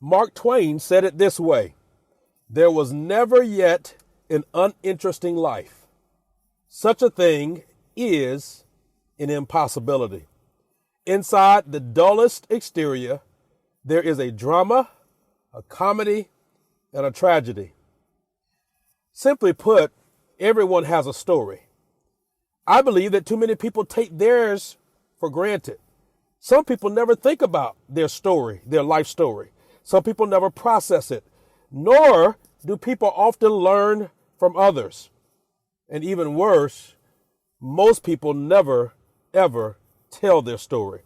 Mark Twain said it this way: there was never yet an uninteresting life. Such a thing is an impossibility. Inside the dullest exterior, there is a drama, a comedy, and a tragedy. Simply put, everyone has a story. I believe that too many people take theirs for granted. Some people never think about their story, their life story. Some people never process it, nor do people often learn from others. And even worse, most people never, ever tell their story.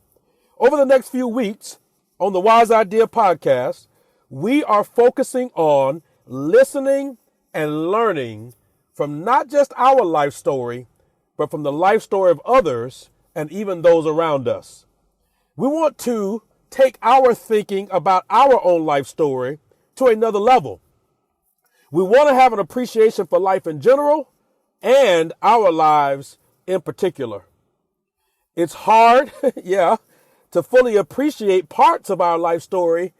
Over the next few weeks on the Wise Idea podcast, we are focusing on listening and learning from not just our life story, but from the life story of others and even those around us. We want to take our thinking about our own life story to another level. We want to have an appreciation for life in general and our lives in particular. It's hard, to fully appreciate parts of our life story,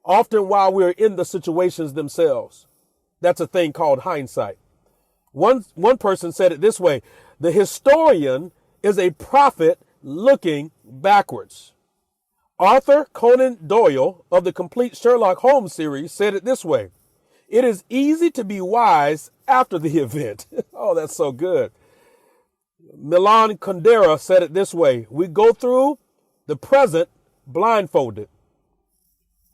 often while we're in the situations themselves. That's a thing called hindsight. One person said it this way: the historian is a prophet looking backwards. Arthur Conan Doyle of the complete Sherlock Holmes series said it this way: it is easy to be wise after the event. Oh, that's so good. Milan Kundera said it this way: we go through the present blindfolded.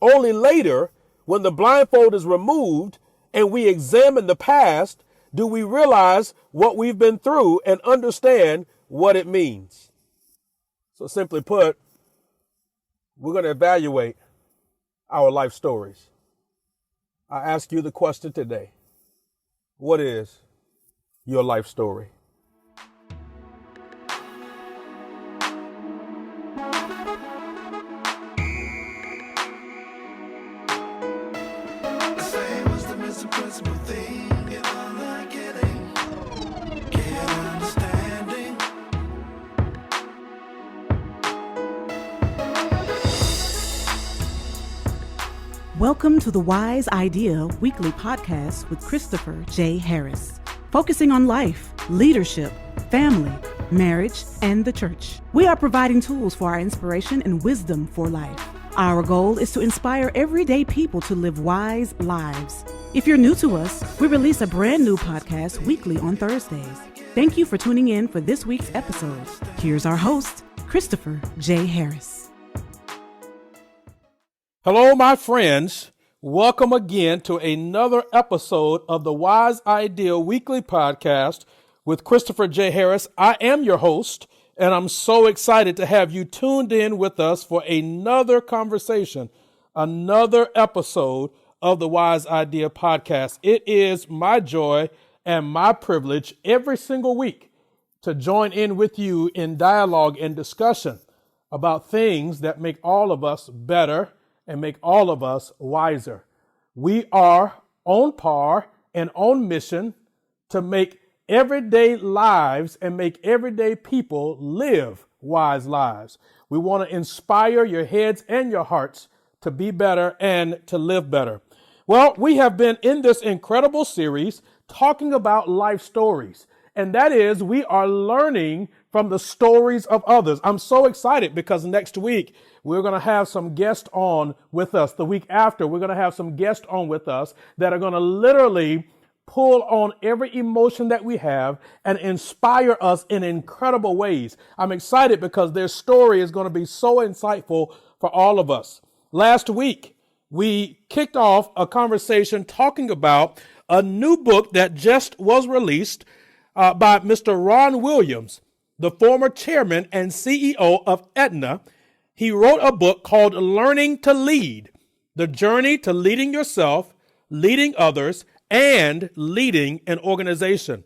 Only later, when the blindfold is removed and we examine the past, do we realize what we've been through and understand what it means. So simply put, we're going to evaluate our life stories. I ask you the question today: what is your life story? Welcome to the Wise Idea Weekly Podcast with Christopher J. Harris, focusing on life, leadership, family, marriage, and the church. We are providing tools for our inspiration and wisdom for life. Our goal is to inspire everyday people to live wise lives. If you're new to us, we release a brand new podcast weekly on Thursdays. Thank you for tuning in for this week's episode. Here's our host, Christopher J. Harris. Hello, my friends. Welcome again to another episode of the Wise Idea Weekly Podcast with Christopher J. Harris. I am your host, and I'm so excited to have you tuned in with us for another conversation, another episode of the Wise Idea Podcast. It is my joy and my privilege every single week to join in with you in dialogue and discussion about things that make all of us better and make all of us wiser. We are on par and on mission to make everyday lives and make everyday people live wise lives. We want to inspire your heads and your hearts to be better and to live better. Well, we have been in this incredible series talking about life stories, and that is, we are learning from the stories of others. I'm so excited because next week we're going to have some guests on with us. The week after, we're going to have some guests on with us that are going to literally pull on every emotion that we have and inspire us in incredible ways. I'm excited because their story is going to be so insightful for all of us. Last week, we kicked off a conversation talking about a new book that just was released by Mr. Ron Williams, the former chairman and CEO of Aetna. He wrote a book called Learning to Lead: The Journey to Leading Yourself, Leading Others, and Leading an Organization.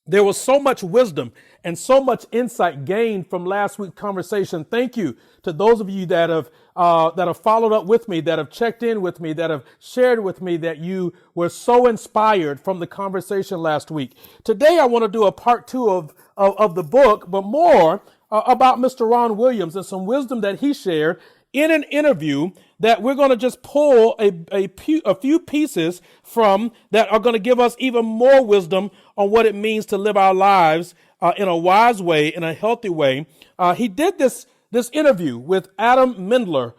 There was so much wisdom and so much insight gained from last week's conversation. Thank you to those of you that have followed up with me, that have checked in with me, that have shared with me that you were so inspired from the conversation last week. Today, I want to do a part two of the book, but more about Mr. Ron Williams and some wisdom that he shared in an interview that we're going to just pull a few pieces from that are going to give us even more wisdom on what it means to live our lives in a wise way, in a healthy way. He did this interview with Adam Mindler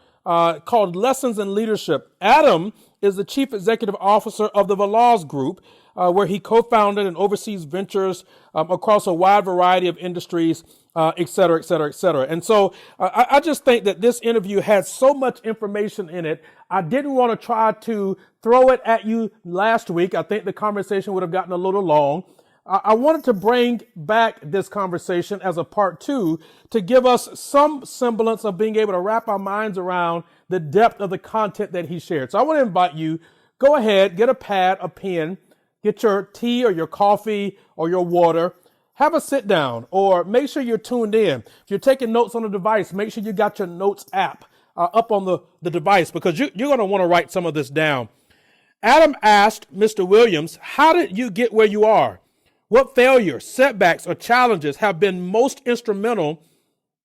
called Lessons in Leadership. Adam is the chief executive officer of the Vigilance Group, where he co-founded and oversees ventures across a wide variety of industries, et cetera, et cetera, et cetera. And so I just think that this interview had so much information in it. I didn't want to try to throw it at you last week. I think the conversation would have gotten a little long. I wanted to bring back this conversation as a part 2 to give us some semblance of being able to wrap our minds around the depth of the content that he shared. So I want to invite you, go ahead, get a pad, a pen, get your tea or your coffee or your water, have a sit down, or make sure you're tuned in. If you're taking notes on a device, make sure you got your notes app up on the device, because you're going to want to write some of this down. Adam asked Mr. Williams, how did you get where you are? What failures, setbacks, or challenges have been most instrumental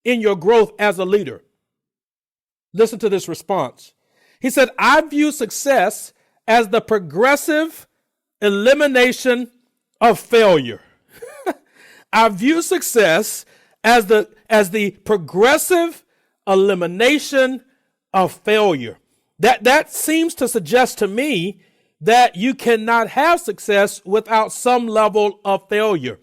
in your growth as a leader? Listen to this response. He said, I view success as the progressive elimination of failure. I view success as the progressive elimination of failure. That seems to suggest to me that you cannot have success without some level of failure,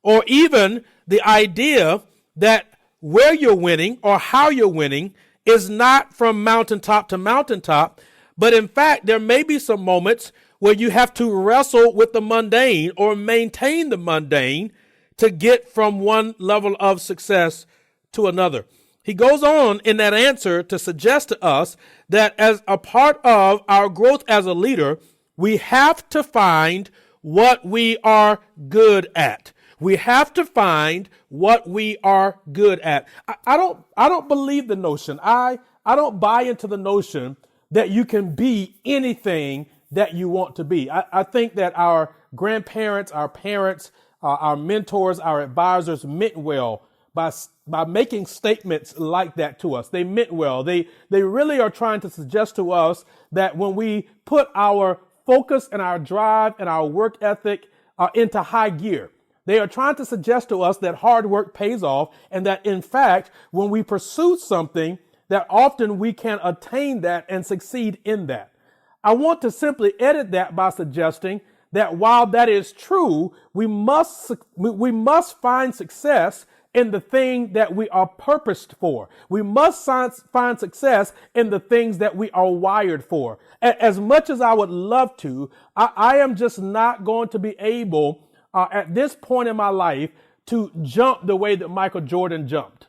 or even the idea that where you're winning or how you're winning is not from mountaintop to mountaintop, but in fact, there may be some moments where you have to wrestle with the mundane or maintain the mundane to get from one level of success to another. He goes on in that answer to suggest to us that as a part of our growth as a leader, we have to find what we are good at. We have to find what we are good at. I don't believe the notion. I don't buy into the notion that you can be anything that you want to be. I think that our grandparents, our parents, our mentors, our advisors meant well by making statements like that to us. They meant well. They really are trying to suggest to us that when we put our focus and our drive and our work ethic into high gear, they are trying to suggest to us that hard work pays off, and that in fact, when we pursue something, that often we can attain that and succeed in that. I want to simply edit that by suggesting that while that is true, we must find success in the thing that we are purposed for. We must find success in the things that we are wired for. As much as I would love to, I am just not going to be able at this point in my life to jump the way that Michael Jordan jumped.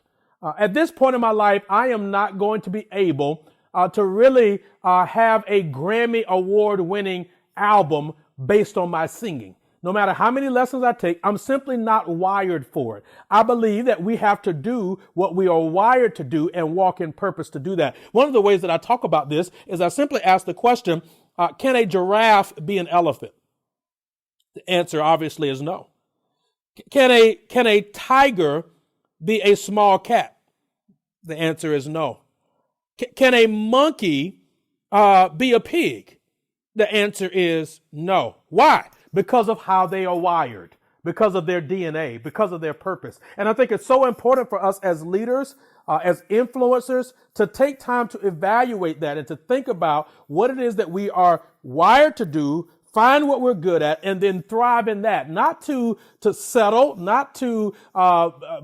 At this point in my life, I am not going to be able to really have a Grammy award winning album based on my singing. No matter how many lessons I take, I'm simply not wired for it. I believe that we have to do what we are wired to do and walk in purpose to do that. One of the ways that I talk about this is I simply ask the question, can a giraffe be an elephant? The answer obviously is no. Can a tiger be a small cat? The answer is no. Can a monkey be a pig? The answer is no. Why? Because of how they are wired, because of their DNA, because of their purpose. And I think it's so important for us as leaders, as influencers, to take time to evaluate that and to think about what it is that we are wired to do, find what we're good at, and then thrive in that. Not to settle, not to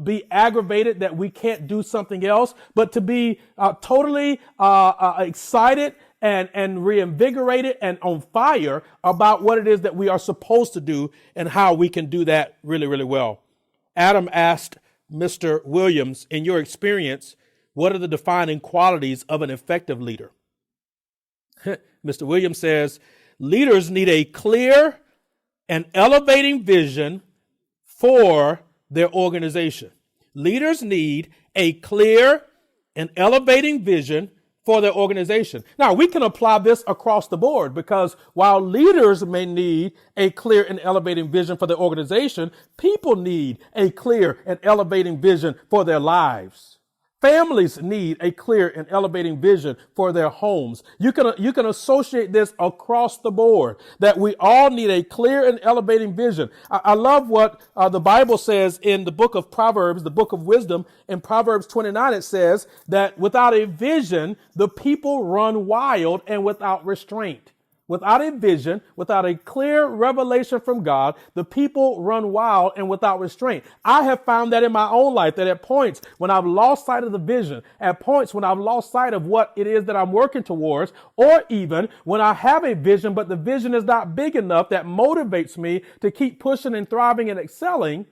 be aggravated that we can't do something else, but to be totally excited and reinvigorated and on fire about what it is that we are supposed to do and how we can do that really, really well. Adam asked Mr. Williams, in your experience, what are the defining qualities of an effective leader? Mr. Williams says, leaders need a clear and elevating vision for their organization. Leaders need a clear and elevating vision for their organization. Now, we can apply this across the board, because while leaders may need a clear and elevating vision for their organization, people need a clear and elevating vision for their lives, Families need a clear and elevating vision for their homes. You can associate this across the board, that we all need a clear and elevating vision. I love what the Bible says in the book of Proverbs, the book of wisdom. In Proverbs 29, it says that without a vision, the people run wild and without restraint. Without a vision, without a clear revelation from God, the people run wild and without restraint. I have found that in my own life, that at points when I've lost sight of the vision, at points when I've lost sight of what it is that I'm working towards, or even when I have a vision, but the vision is not big enough that motivates me to keep pushing and thriving and excelling,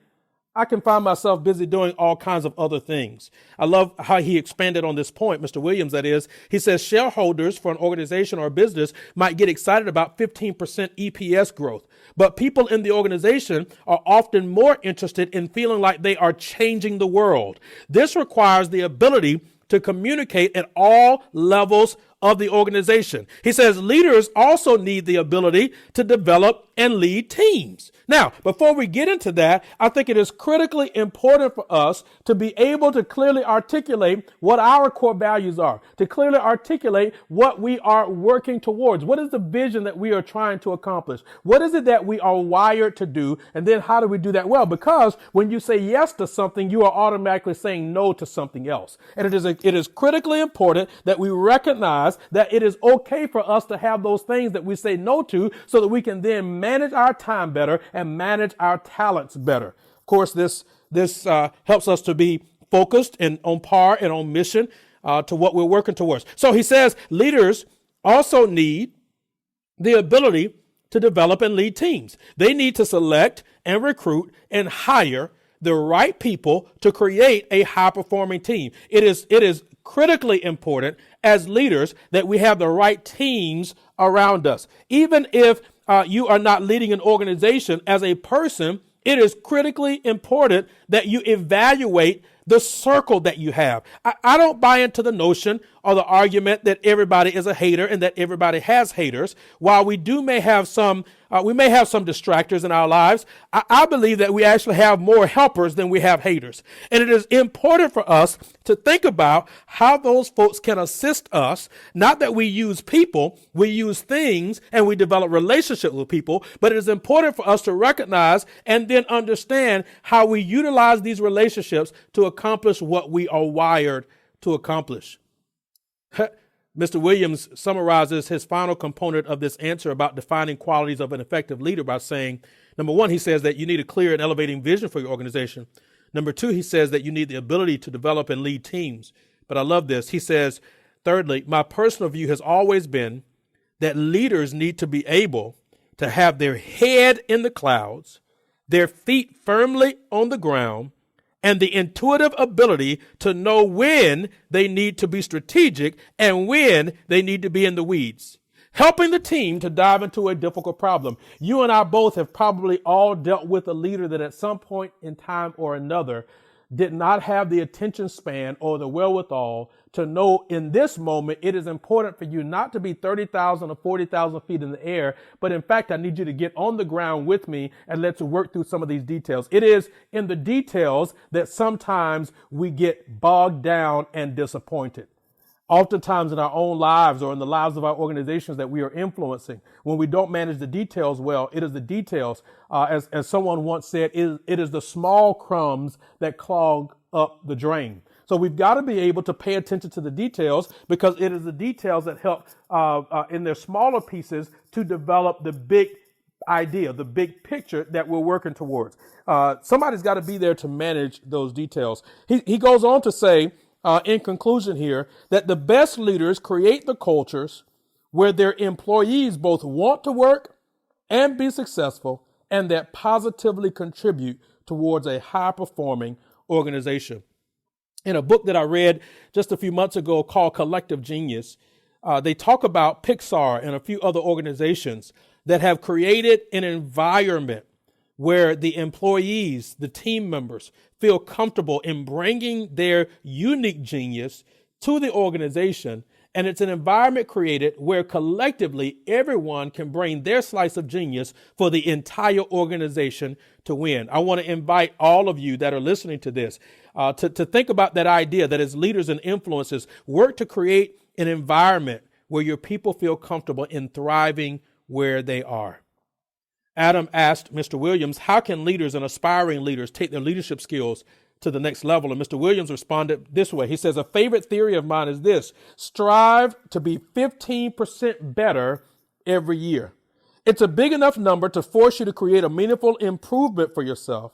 I can find myself busy doing all kinds of other things. I love how he expanded on this point, Mr. Williams, that is. He says shareholders for an organization or a business might get excited about 15% EPS growth, but people in the organization are often more interested in feeling like they are changing the world. This requires the ability to communicate at all levels of the organization. He says leaders also need the ability to develop and lead teams. Now, before we get into that, I think it is critically important for us to be able to clearly articulate what our core values are, to clearly articulate what we are working towards. What is the vision that we are trying to accomplish? What is it that we are wired to do? And then how do we do that well? Because when you say yes to something, you are automatically saying no to something else. And it is critically important that we recognize that it is okay for us to have those things that we say no to so that we can then manage our time better and manage our talents better. Of course, this helps us to be focused and on par and on mission to what we're working towards. So he says leaders also need the ability to develop and lead teams. They need to select and recruit and hire the right people to create a high-performing team. It is critically important as leaders that we have the right teams around us. Even if you are not leading an organization as a person, it is critically important that you evaluate the circle that you have. I don't buy into the notion or the argument that everybody is a hater and that everybody has haters. While we may have some distractors in our lives, I believe that we actually have more helpers than we have haters. And it is important for us to think about how those folks can assist us. Not that we use people, we use things and we develop relationships with people, but it is important for us to recognize and then understand how we utilize these relationships to accomplish what we are wired to accomplish. Mr. Williams summarizes his final component of this answer about defining qualities of an effective leader by saying, number one, he says that you need a clear and elevating vision for your organization. Number two, he says that you need the ability to develop and lead teams. But I love this. He says, thirdly, my personal view has always been that leaders need to be able to have their head in the clouds, their feet firmly on the ground, and the intuitive ability to know when they need to be strategic and when they need to be in the weeds, helping the team to dive into a difficult problem. You and I both have probably all dealt with a leader that at some point in time or another did not have the attention span or the wherewithal to know in this moment it is important for you not to be 30,000 or 40,000 feet in the air, but in fact, I need you to get on the ground with me and let's work through some of these details. It is in the details that sometimes we get bogged down and disappointed. Oftentimes in our own lives or in the lives of our organizations that we are influencing, when we don't manage the details well, it is the details, as someone once said, it is the small crumbs that clog up the drain. So we've got to be able to pay attention to the details because it is the details that help in their smaller pieces to develop the big idea, the big picture that we're working towards. Somebody's got to be there to manage those details. He goes on to say, in conclusion here, that the best leaders create the cultures where their employees both want to work and be successful and that positively contribute towards a high-performing organization. In a book that I read just a few months ago called Collective Genius, they talk about Pixar and a few other organizations that have created an environment where the employees, the team members, feel comfortable in bringing their unique genius to the organization And it's an environment created where collectively everyone can bring their slice of genius for the entire organization to win. I want to invite all of you that are listening to this to think about that idea that as leaders and influencers, work to create an environment where your people feel comfortable in thriving where they are. Adam asked Mr. Williams, how can leaders and aspiring leaders take their leadership skills to the next level? And Mr. Williams responded this way. He says, a favorite theory of mine is this: strive to be 15% better every year. It's a big enough number to force you to create a meaningful improvement for yourself.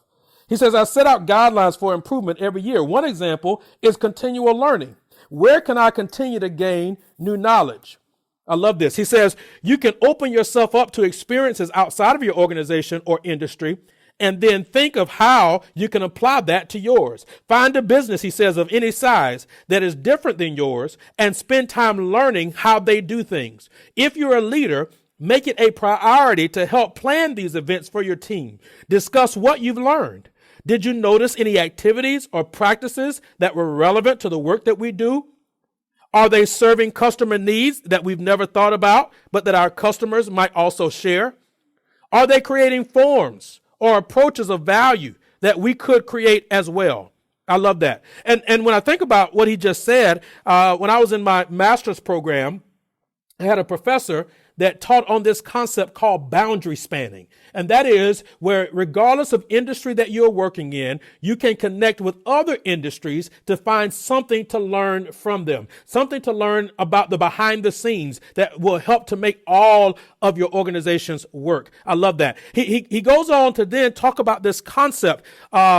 He says, I set out guidelines for improvement every year. One example is continual learning. Where can I continue to gain new knowledge? I love this. He says, you can open yourself up to experiences outside of your organization or industry, and then think of how you can apply that to yours. Find a business, he says, of any size that is different than yours and spend time learning how they do things. If you're a leader, make it a priority to help plan these events for your team. Discuss what you've learned. Did you notice any activities or practices that were relevant to the work that we do? Are they serving customer needs that we've never thought about, but that our customers might also share? Are they creating forms or approaches of value that we could create as well? I love that. And when I think about what he just said, when I was in my master's program, I had a professor that taught on this concept called boundary spanning. And that is where, regardless of industry that you're working in, you can connect with other industries to find something to learn from them, something to learn about the behind the scenes that will help to make all of your organizations work. I love that. He goes on to then talk about this concept.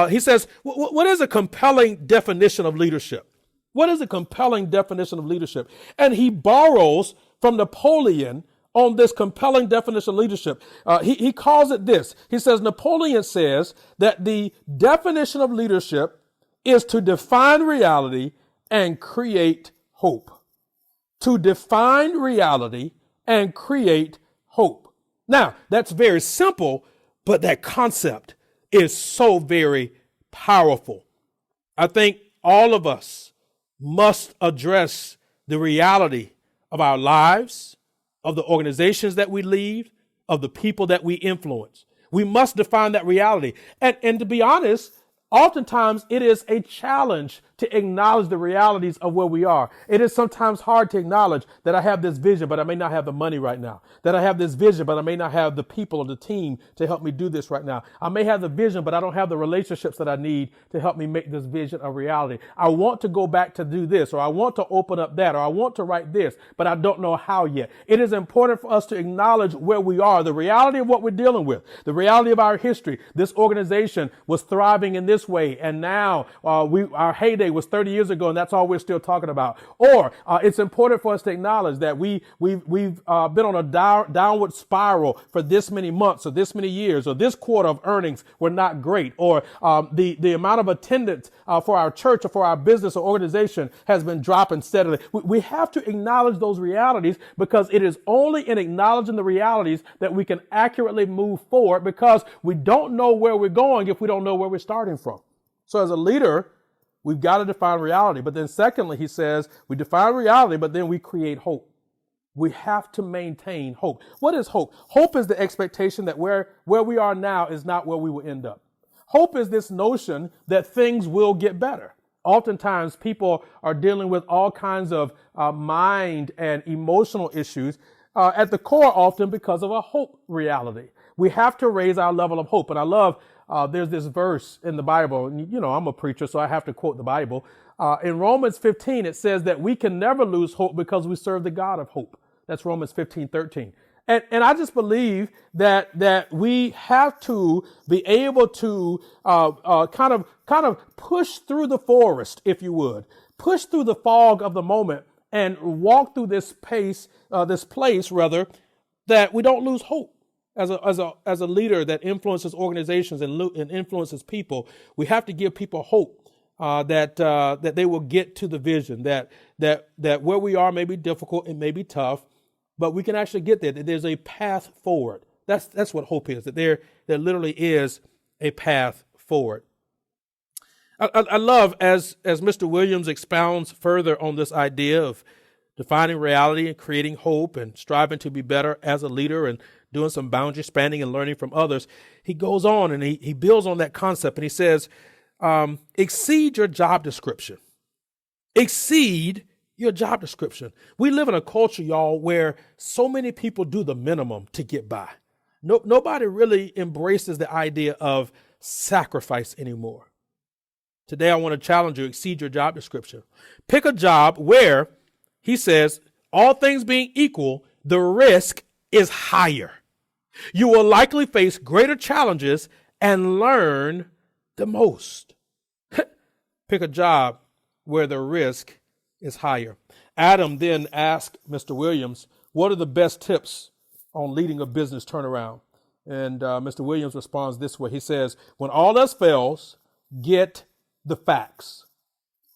He says, what is a compelling definition of leadership? What is a compelling definition of leadership? And he borrows from Napoleon on this compelling definition of leadership. He calls it this. He says, Napoleon says that the definition of leadership is to define reality and create hope. To define reality and create hope. Now, that's very simple, but that concept is so very powerful. I think all of us must address the reality of our lives, of the organizations that we lead, of the people that we influence. We must define that reality. And to be honest, oftentimes it is a challenge to acknowledge the realities of where we are. It is sometimes hard to acknowledge that I have this vision, but I may not have the money right now. That I have this vision, but I may not have the people or the team to help me do this right now. I may have the vision, but I don't have the relationships that I need to help me make this vision a reality. I want to go back to do this, or I want to open up that, or I want to write this, but I don't know how yet. It is important for us to acknowledge where we are, the reality of what we're dealing with, the reality of our history. This organization was thriving in this way, and now our heyday was 30 years ago, and that's all we're still talking about. Or it's important for us to acknowledge that we've been on a downward spiral for this many months, or this many years, or this quarter of earnings were not great, or the amount of attendance for our church or for our business or organization has been dropping steadily. We have to acknowledge those realities, because it is only in acknowledging the realities that we can accurately move forward, because we don't know where we're going if we don't know where we're starting from. So as a leader, we've got to define reality. But then secondly, he says, we define reality, but then we create hope. We have to maintain hope. What is hope? Hope is the expectation that where we are now is not where we will end up. Hope is this notion that things will get better. Oftentimes, people are dealing with all kinds of mind and emotional issues at the core, often because of a hope reality. We have to raise our level of hope. And I love there's this verse in the Bible, and you know, I'm a preacher, so I have to quote the Bible. In Romans 15, it says that we can never lose hope because we serve the God of hope. That's Romans 15:13. And I just believe that we have to be able to kind of push through the forest, if you would, push through the fog of the moment and walk through this place, that we don't lose hope. As a leader that influences organizations and influences people, we have to give people hope that they will get to the vision, that where we are may be difficult, it may be tough, but we can actually get there. That there's a path forward. That's what hope is. That there literally is a path forward. I love as Mr. Williams expounds further on this idea of defining reality and creating hope and striving to be better as a leader and doing some boundary spanning and learning from others, he goes on and he builds on that concept and he says, exceed your job description. Exceed your job description. We live in a culture, y'all, where so many people do the minimum to get by. Nobody really embraces the idea of sacrifice anymore. Today, I want to challenge you, exceed your job description. Pick a job where, he says, all things being equal, the risk is higher. You will likely face greater challenges and learn the most. Pick a job where the risk is higher. Adam then asked Mr. Williams, what are the best tips on leading a business turnaround? And Mr. Williams responds this way. He says, when all else fails, get the facts.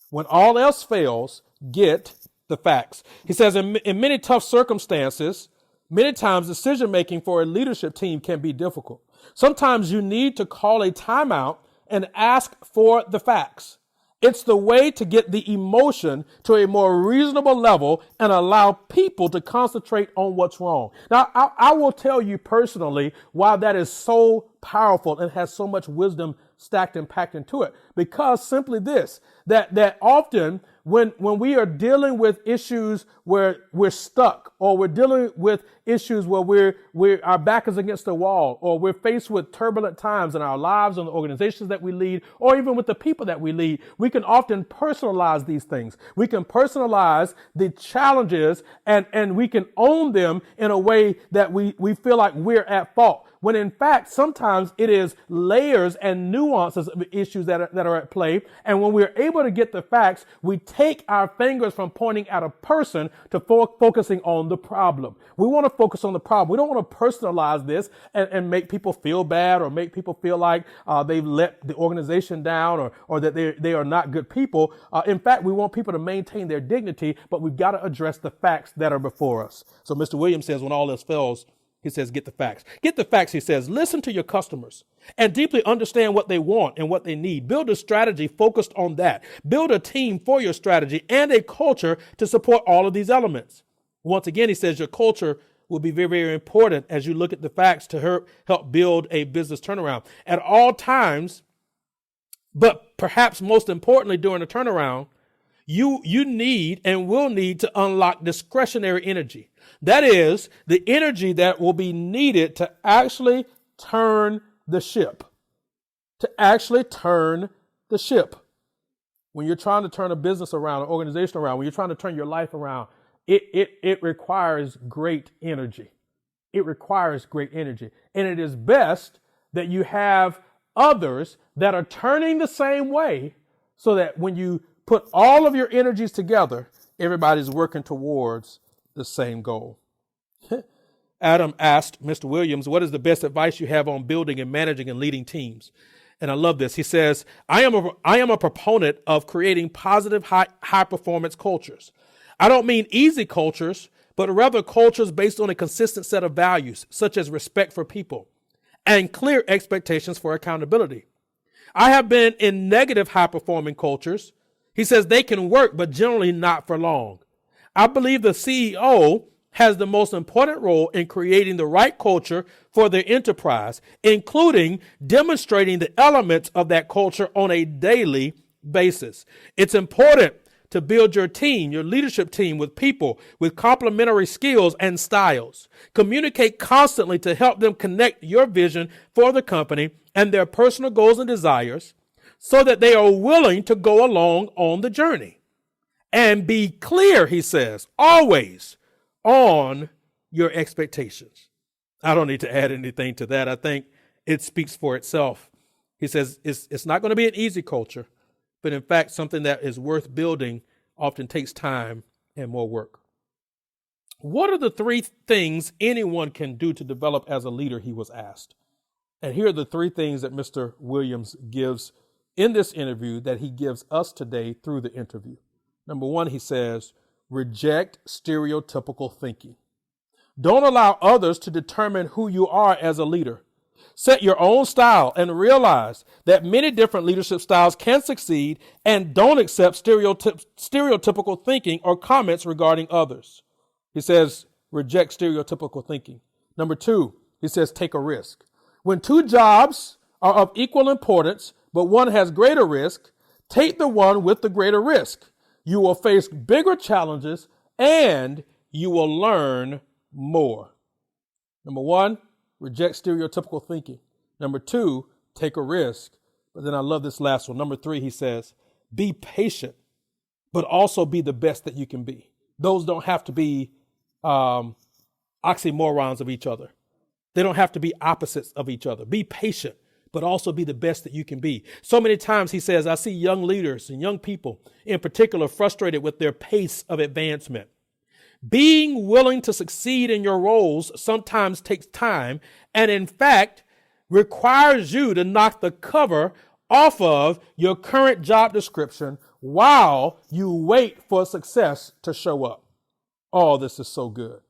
When all else fails, get the facts. He says, in many tough circumstances, many times decision-making for a leadership team can be difficult. Sometimes you need to call a timeout and ask for the facts. It's the way to get the emotion to a more reasonable level and allow people to concentrate on what's wrong. Now, I will tell you personally why that is so powerful and has so much wisdom stacked and packed into it. Because simply this, that often when we are dealing with issues where we're stuck, or we're dealing with issues where our back is against the wall, or we're faced with turbulent times in our lives and the organizations that we lead, or even with the people that we lead, we can often personalize these things. We can personalize the challenges and we can own them in a way that we feel like we're at fault. When in fact, sometimes it is layers and nuances of issues that are at play. And when we're able to get the facts, we take our fingers from pointing at a person to focusing on the problem. We want to focus on the problem. We don't want to personalize this and make people feel bad or make people feel like they've let the organization down or that they are not good people. In fact, we want people to maintain their dignity, but we've got to address the facts that are before us. So Mr. Williams says, when all else fails, he says, get the facts. Get the facts, he says. Listen to your customers and deeply understand what they want and what they need. Build a strategy focused on that. Build a team for your strategy and a culture to support all of these elements. Once again, he says your culture will be very, very important as you look at the facts to help build a business turnaround. At all times, but perhaps most importantly during a turnaround, you need and will need to unlock discretionary energy. That is the energy that will be needed to actually turn the ship. To actually turn the ship. When you're trying to turn a business around, an organization around, when you're trying to turn your life around, it requires great energy. It requires great energy. And it is best that you have others that are turning the same way so that when you put all of your energies together, everybody's working towards the same goal. Adam asked Mr. Williams, what is the best advice you have on building and managing and leading teams? And I love this. He says, I am a proponent of creating positive high performance cultures. I don't mean easy cultures, but rather cultures based on a consistent set of values, such as respect for people and clear expectations for accountability. I have been in negative high performing cultures. He says they can work, but generally not for long. I believe the CEO has the most important role in creating the right culture for their enterprise, including demonstrating the elements of that culture on a daily basis. It's important to build your team, your leadership team, with people with complementary skills and styles. Communicate constantly to help them connect your vision for the company and their personal goals and desires so that they are willing to go along on the journey. And be clear, he says, always on your expectations. I don't need to add anything to that. I think it speaks for itself. He says it's not going to be an easy culture, but in fact, something that is worth building often takes time and more work. What are the three things anyone can do to develop as a leader, he was asked. And here are the three things that Mr. Williams gives in this interview that he gives us today through the interview. Number one, he says, reject stereotypical thinking. Don't allow others to determine who you are as a leader. Set your own style and realize that many different leadership styles can succeed, and don't accept stereotypical thinking or comments regarding others. He says, reject stereotypical thinking. Number 2, he says, take a risk. When 2 jobs are of equal importance, but one has greater risk, take the one with the greater risk. You will face bigger challenges and you will learn more. Number 1, reject stereotypical thinking. Number 2, take a risk. But then I love this last one. Number 3, he says, be patient, but also be the best that you can be. Those don't have to be oxymorons of each other. They don't have to be opposites of each other. Be patient, but also be the best that you can be. So many times he says, I see young leaders and young people in particular frustrated with their pace of advancement. Being willing to succeed in your roles sometimes takes time, and in fact, requires you to knock the cover off of your current job description while you wait for success to show up. Oh, this is so good.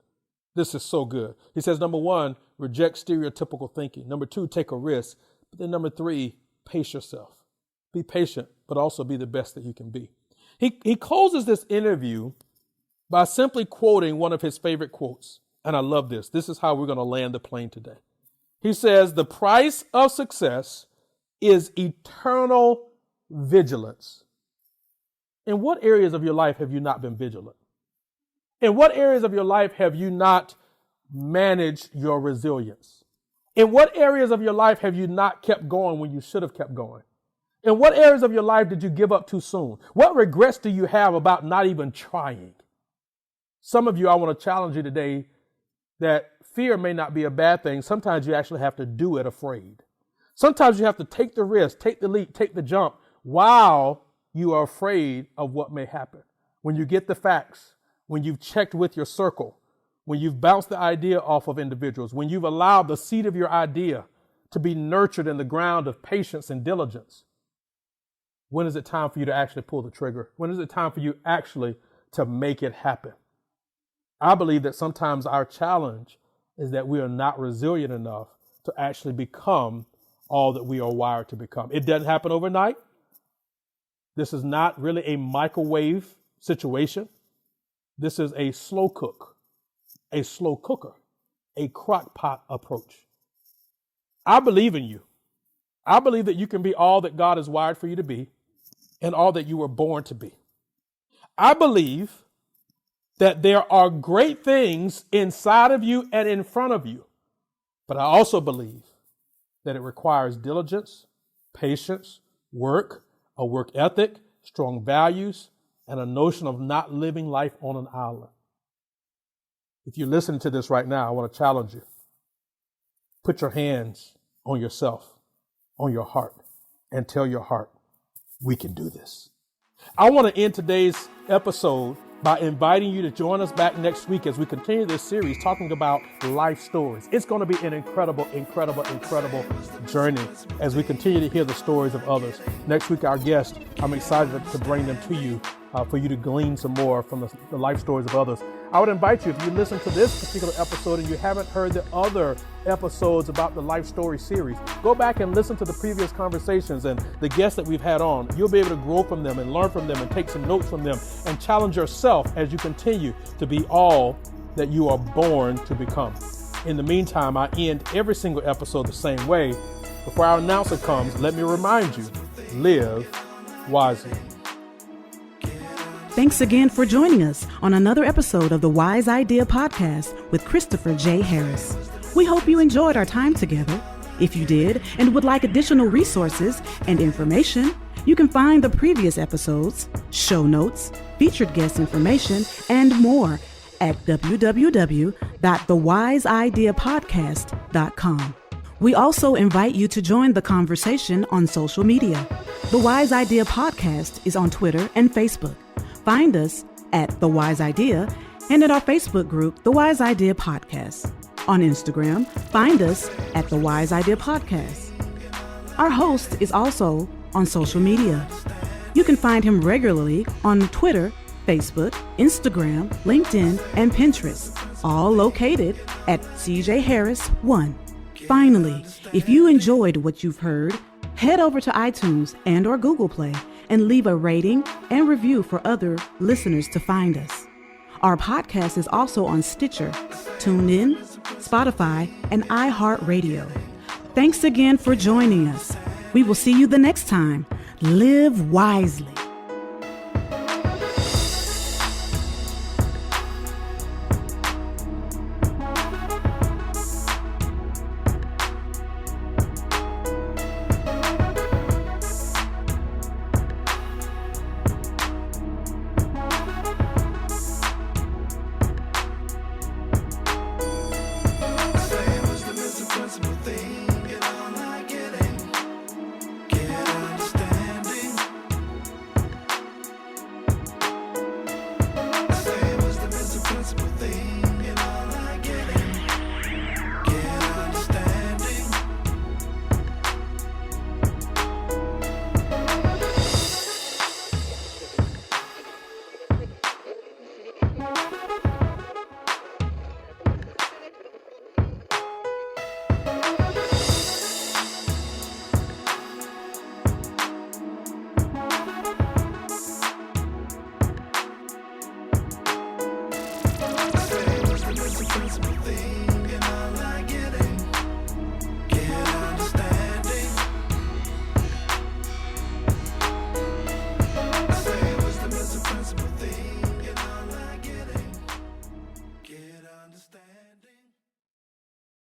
This is so good. He says, number 1, reject stereotypical thinking. Number 2, take a risk. But then number 3, pace yourself. Be patient, but also be the best that you can be. He closes this interview by simply quoting one of his favorite quotes. And I love this. This is how we're going to land the plane today. He says, the price of success is eternal vigilance. In what areas of your life have you not been vigilant? In what areas of your life have you not managed your resilience? In what areas of your life have you not kept going when you should have kept going? In what areas of your life did you give up too soon? What regrets do you have about not even trying? Some of you, I want to challenge you today that fear may not be a bad thing. Sometimes you actually have to do it afraid. Sometimes you have to take the risk, take the leap, take the jump while you are afraid of what may happen. When you get the facts, when you've checked with your circle, when you've bounced the idea off of individuals, when you've allowed the seed of your idea to be nurtured in the ground of patience and diligence, when is it time for you to actually pull the trigger? When is it time for you actually to make it happen? I believe that sometimes our challenge is that we are not resilient enough to actually become all that we are wired to become. It doesn't happen overnight. This is not really a microwave situation. This is a slow cook, a slow cooker, a crock pot approach. I believe in you. I believe that you can be all that God has wired for you to be and all that you were born to be. I believe that there are great things inside of you and in front of you, but I also believe that it requires diligence, patience, work, a work ethic, strong values, and a notion of not living life on an island. If you're listening to this right now, I want to challenge you. Put your hands on yourself, on your heart, and tell your heart, we can do this. I want to end today's episode by inviting you to join us back next week as we continue this series talking about life stories. It's going to be an incredible, incredible, incredible journey as we continue to hear the stories of others. Next week, our guest, I'm excited to bring them to you for you to glean some more from the life stories of others. I would invite you, if you listen to this particular episode and you haven't heard the other episodes about the Life Story series, go back and listen to the previous conversations and the guests that we've had on. You'll be able to grow from them and learn from them and take some notes from them and challenge yourself as you continue to be all that you are born to become. In the meantime, I end every single episode the same way. Before our announcer comes, let me remind you, live wisely. Thanks again for joining us on another episode of the Wise Idea Podcast with Christopher J. Harris. We hope you enjoyed our time together. If you did and would like additional resources and information, you can find the previous episodes, show notes, featured guest information, and more at www.thewисeideapodcast.com. We also invite you to join the conversation on social media. The Wise Idea Podcast is on Twitter and Facebook. Find us at The Wise Idea and at our Facebook group, The Wise Idea Podcast. On Instagram, find us at The Wise Idea Podcast. Our host is also on social media. You can find him regularly on Twitter, Facebook, Instagram, LinkedIn, and Pinterest, all located at CJ Harris 1. Finally, if you enjoyed what you've heard, head over to iTunes and/or Google Play and leave a rating and review for other listeners to find us. Our podcast is also on Stitcher, TuneIn, Spotify, and iHeartRadio. Thanks again for joining us. We will see you the next time. Live wisely. Principal thing in our life.